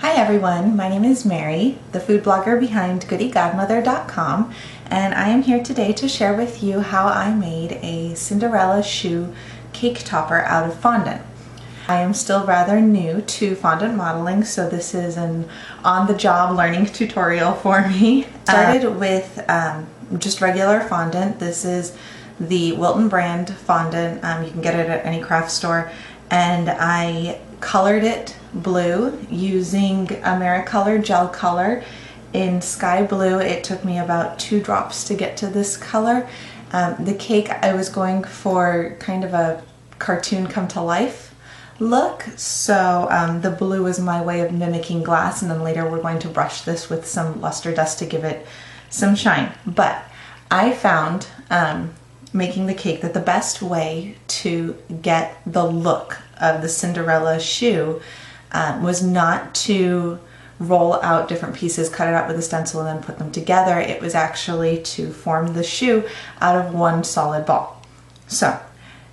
Hi everyone, my name is Mary, the food blogger behind GoodyGodmother.com, and I am here today to share with you how I made a Cinderella shoe cake topper out of fondant. I am still rather new to fondant modeling, so this is an on-the-job learning tutorial for me. Started with just regular fondant. This is the Wilton brand fondant. You can get it at any craft store, and I colored it blue using Americolor gel color in sky blue. It took me about 2 drops to get to this color. The cake, I was going for kind of a cartoon come to life look, so the blue was my way of mimicking glass, and then later we're going to brush this with some luster dust to give it some shine. But I found making the cake that the best way to get the look of the Cinderella shoe was not to roll out different pieces, cut it out with a stencil, and then put them together. It was actually to form the shoe out of one solid ball. So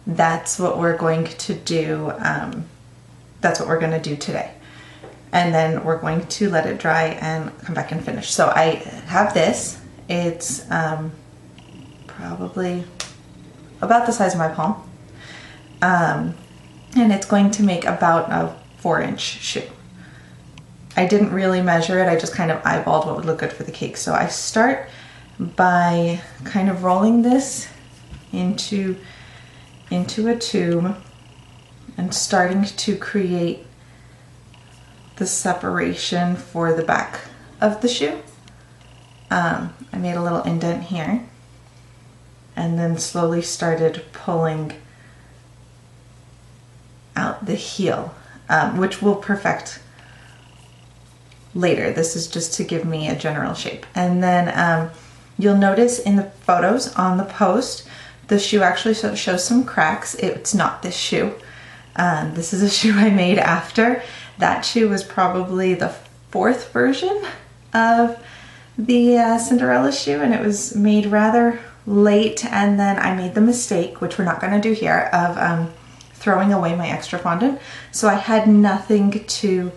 that's what we're going to do. That's what we're going to do today. And then we're going to let it dry and come back and finish. So I have this. It's probably about the size of my palm. And it's going to make about a 4-inch shoe. I didn't really measure it, I just kind of eyeballed what would look good for the cake. So I start by kind of rolling this into a tube and starting to create the separation for the back of the shoe. I made a little indent here and then slowly started pulling out the heel, which will perfect later. This is just to give me a general shape. And then you'll notice in the photos on the post, the shoe actually shows some cracks. It's not this shoe. This is a shoe I made after. That shoe was probably the 4th version of the Cinderella shoe, and it was made rather late, and then I made the mistake, which we're not going to do here, of throwing away my extra fondant. So I had nothing to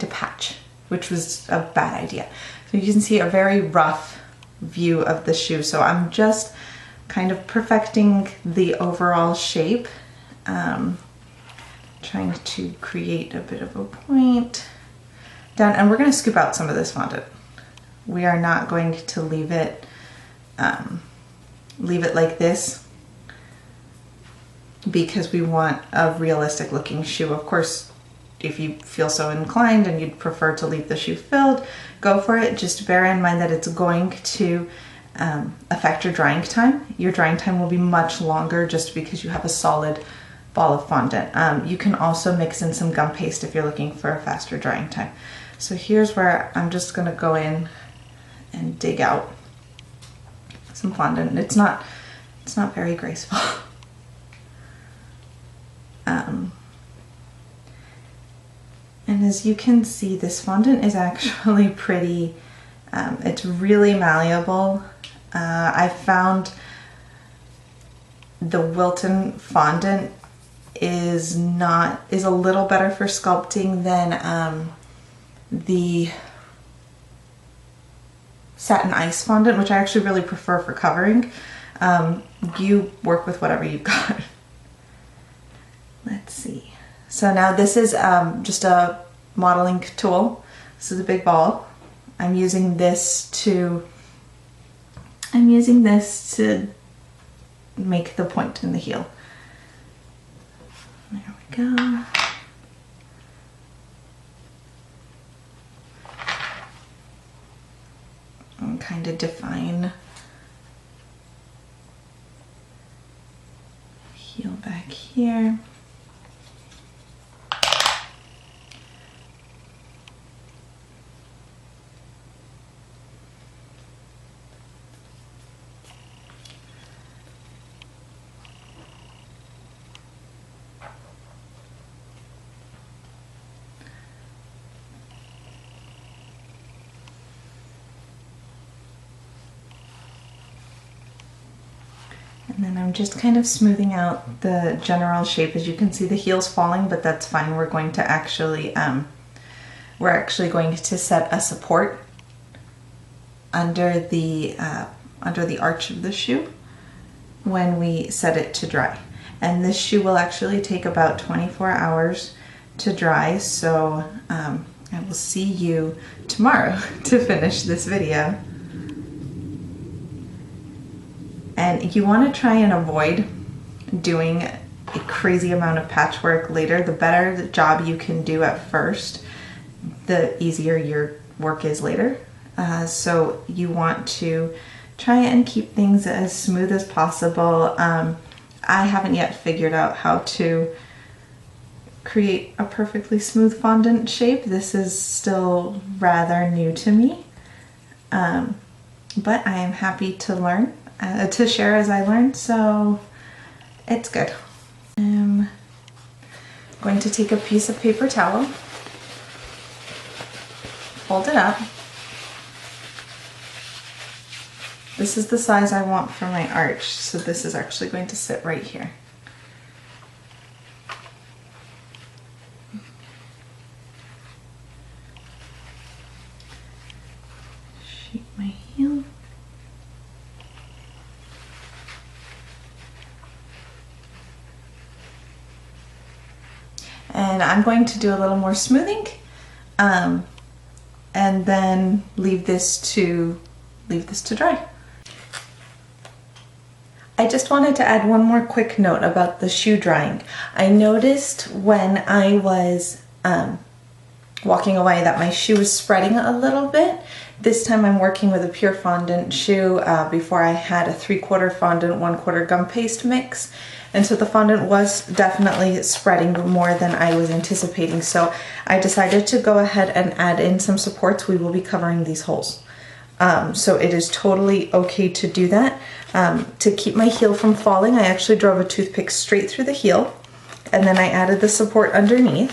patch, which was a bad idea. So you can see a very rough view of the shoe. So I'm just kind of perfecting the overall shape, trying to create a bit of a point down, and we're going to scoop out some of this fondant. We are not going to leave it like this, because we want a realistic looking shoe. Of course, if you feel so inclined and you'd prefer to leave the shoe filled, go for it. Just bear in mind that it's going to affect your drying time. Your drying time will be much longer just because you have a solid ball of fondant. You can also mix in some gum paste if you're looking for a faster drying time. So here's where I'm just gonna go in and dig out some fondant. It's not very graceful. And as you can see, this fondant is actually pretty, it's really malleable. I found the Wilton fondant is a little better for sculpting than the satin ice fondant, which I actually really prefer for covering. You work with whatever you've got. Let's see. So now this is just a modeling tool. This is a big ball. I'm using this to make the point in the heel. There we go. And kind of define heel back here. And then I'm just kind of smoothing out the general shape. As you can see, the heel's falling, but that's fine. We're going to actually we're actually going to set a support under the arch of the shoe when we set it to dry. And this shoe will actually take about 24 hours to dry, so I will see you tomorrow to finish this video. And you want to try and avoid doing a crazy amount of patchwork later. The better the job you can do at first, the easier your work is later. So you want to try and keep things as smooth as possible. I haven't yet figured out how to create a perfectly smooth fondant shape. This is still rather new to me, but I am happy to learn, to share as I learn, so it's good. I'm going to take a piece of paper towel, fold it up. This is the size I want for my arch, so this is actually going to sit right here. Shape my heel. And I'm going to do a little more smoothing, and then leave this to dry. I just wanted to add one more quick note about the shoe drying. I noticed when I was walking away that my shoe was spreading a little bit. This time I'm working with a pure fondant shoe. Before I had a 3/4 fondant, 1/4 gum paste mix. And so the fondant was definitely spreading more than I was anticipating. So I decided to go ahead and add in some supports. We will be covering these holes. So it is totally okay to do that. To keep my heel from falling, I actually drove a toothpick straight through the heel, and then I added the support underneath,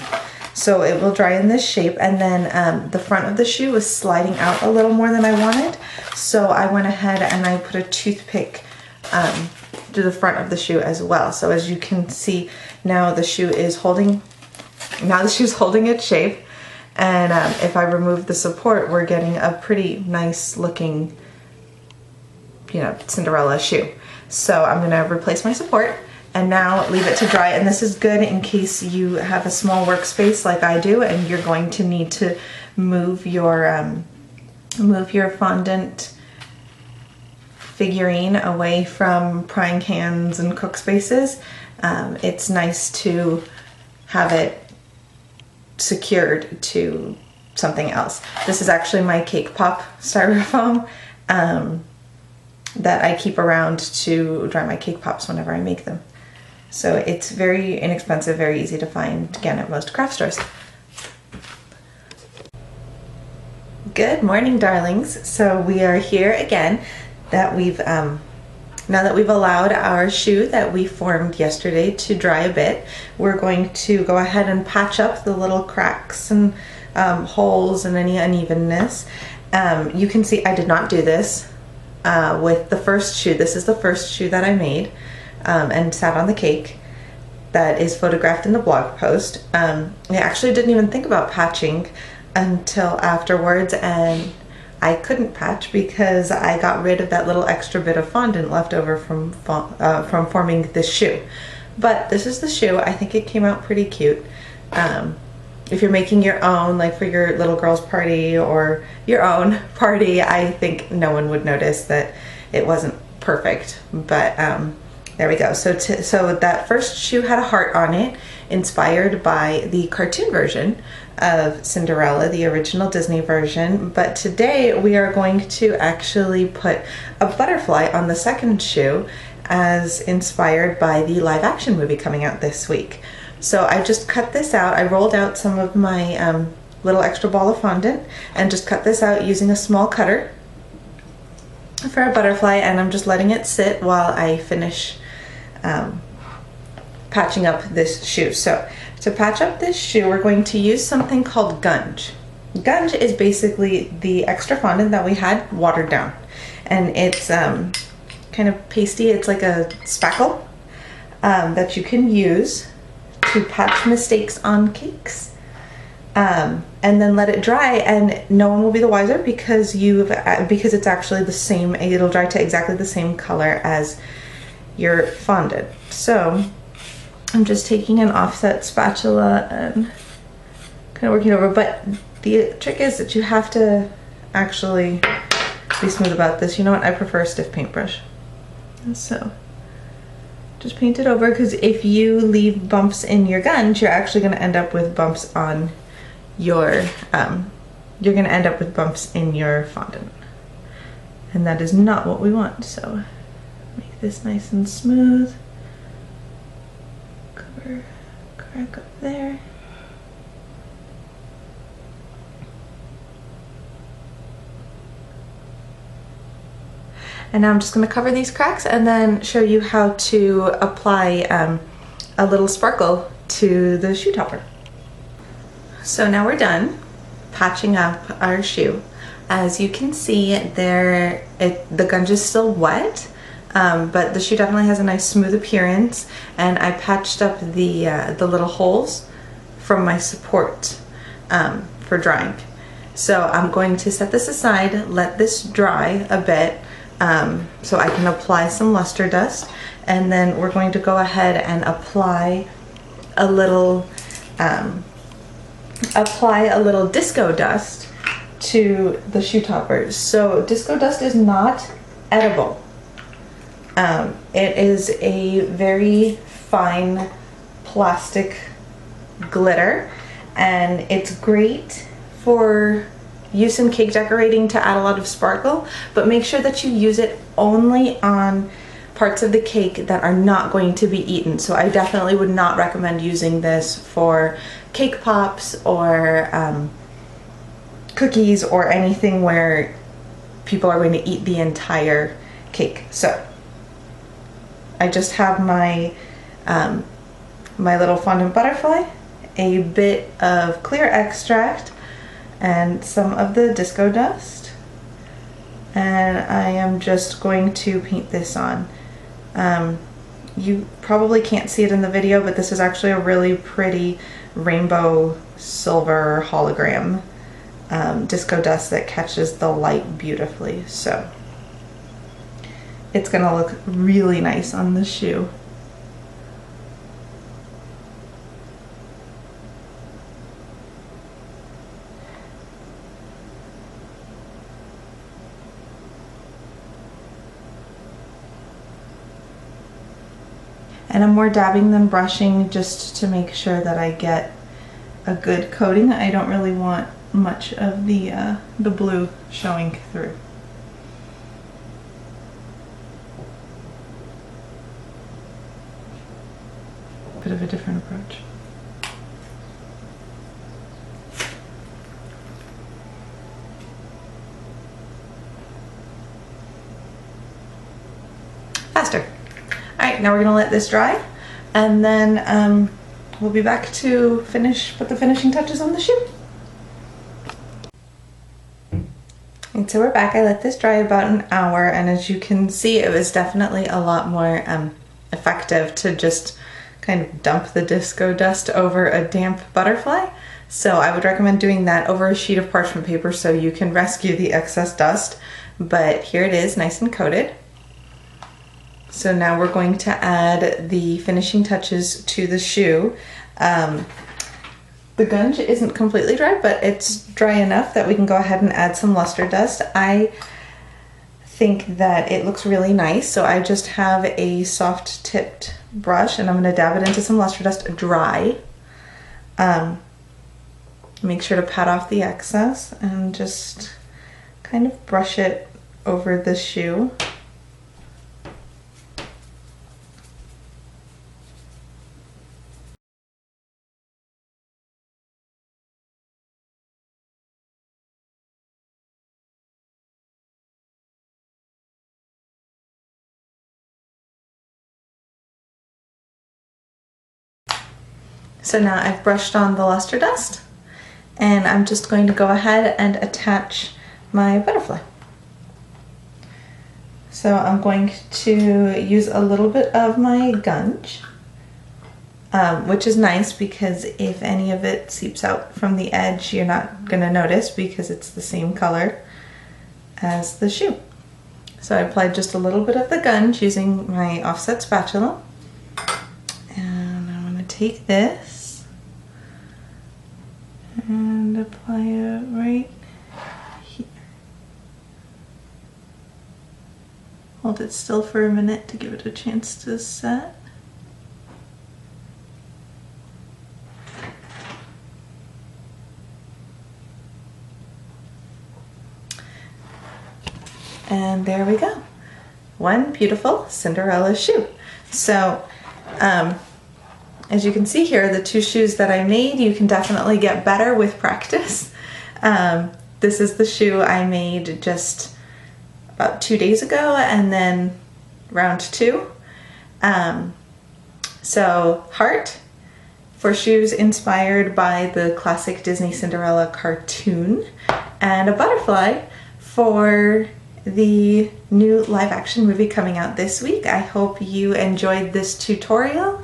so it will dry in this shape. And then the front of the shoe was sliding out a little more than I wanted, so I went ahead and I put a toothpick to the front of the shoe as well. So as you can see, now the shoe is holding, its shape. And if I remove the support, we're getting a pretty nice looking, Cinderella shoe. So I'm going to replace my support and now leave it to dry. And this is good in case you have a small workspace like I do and you're going to need to move your fondant figurine away from prying cans and cook spaces. It's nice to have it secured to something else. This is actually my cake pop styrofoam that I keep around to dry my cake pops whenever I make them. So it's very inexpensive, very easy to find, again, at most craft stores. Good morning, darlings. So we are here again that we've now that we've allowed our shoe that we formed yesterday to dry a bit. We're going to go ahead and patch up the little cracks and holes and any unevenness. You can see I did not do this with the first shoe. This is the first shoe that I made and sat on the cake that is photographed in the blog post. I actually didn't even think about patching until afterwards, and I couldn't patch because I got rid of that little extra bit of fondant left over from forming this shoe. But this is the shoe. I think it came out pretty cute. If you're making your own, like for your little girl's party or your own party, I think no one would notice that it wasn't perfect. But there we go. So that first shoe had a heart on it, inspired by the cartoon version of Cinderella, the original Disney version. But today we are going to actually put a butterfly on the second shoe, as inspired by the live action movie coming out this week. So I just cut this out. I rolled out some of my little extra ball of fondant and just cut this out using a small cutter for a butterfly, and I'm just letting it sit while I finish patching up this shoe. So to patch up this shoe, we're going to use something called gunge. Gunge is basically the extra fondant that we had watered down, and it's kind of pasty. It's like a spackle that you can use to patch mistakes on cakes. and then let it dry, and no one will be the wiser because because it's actually the same, it'll dry to exactly the same color as your fondant. So I'm just taking an offset spatula and kind of working over, but the trick is that you have to actually be smooth about this. You know what, I prefer a stiff paintbrush. And so just paint it over, because if you leave bumps in your gunge, you're actually going to end up with bumps on your you're going to end up with bumps in your fondant, and that is not what we want. So make this nice and smooth, cover, crack up there. And now I'm just going to cover these cracks and then show you how to apply a little sparkle to the shoe topper. So now we're done patching up our shoe. As you can see, the gunge is still wet, but the shoe definitely has a nice smooth appearance, and I patched up the little holes from my support for drying. So I'm going to set this aside, let this dry a bit, so I can apply some luster dust, and then we're going to go ahead and apply a little disco dust to the shoe toppers. So disco dust is not edible. It is a very fine plastic glitter, and it's great for use in cake decorating to add a lot of sparkle, but make sure that you use it only on parts of the cake that are not going to be eaten. So I definitely would not recommend using this for cake pops or cookies or anything where people are going to eat the entire cake. So I just have my my little fondant butterfly, a bit of clear extract, and some of the disco dust, and I am just going to paint this on. You probably can't see it in the video, but this is actually a really pretty rainbow silver hologram disco dust that catches the light beautifully. So it's gonna look really nice on the shoe. And I'm more dabbing than brushing just to make sure that I get a good coating. I don't really want much of the blue showing through. Bit of a different approach. Faster. Alright, now we're going to let this dry, and then we'll be back to put the finishing touches on the shoe. And so we're back. I let this dry about an hour, and as you can see, it was definitely a lot more effective to just kind of dump the disco dust over a damp butterfly. So I would recommend doing that over a sheet of parchment paper so you can rescue the excess dust. But here it is, nice and coated. So now we're going to add the finishing touches to the shoe. The gunge isn't completely dry, but it's dry enough that we can go ahead and add some luster dust. I think that it looks really nice, so I just have a soft tipped brush and I'm going to dab it into some luster dust dry. Make sure to pat off the excess and just kind of brush it over the shoe. So now I've brushed on the luster dust, and I'm just going to go ahead and attach my butterfly. So I'm going to use a little bit of my gunge which is nice because if any of it seeps out from the edge, you're not gonna notice because it's the same color as the shoe. So I applied just a little bit of the gunge using my offset spatula. And I'm gonna take this and apply it right here. Hold it still for a minute to give it a chance to set. And there we go. One beautiful Cinderella shoe. So, as you can see here, the two shoes that I made, you can definitely get better with practice. This is the shoe I made just about 2 days ago, and then round 2. So, heart for shoes inspired by the classic Disney Cinderella cartoon, and a butterfly for the new live-action movie coming out this week. I hope you enjoyed this tutorial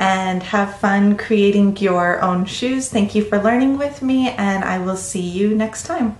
and have fun creating your own shoes. Thank you for learning with me, and I will see you next time.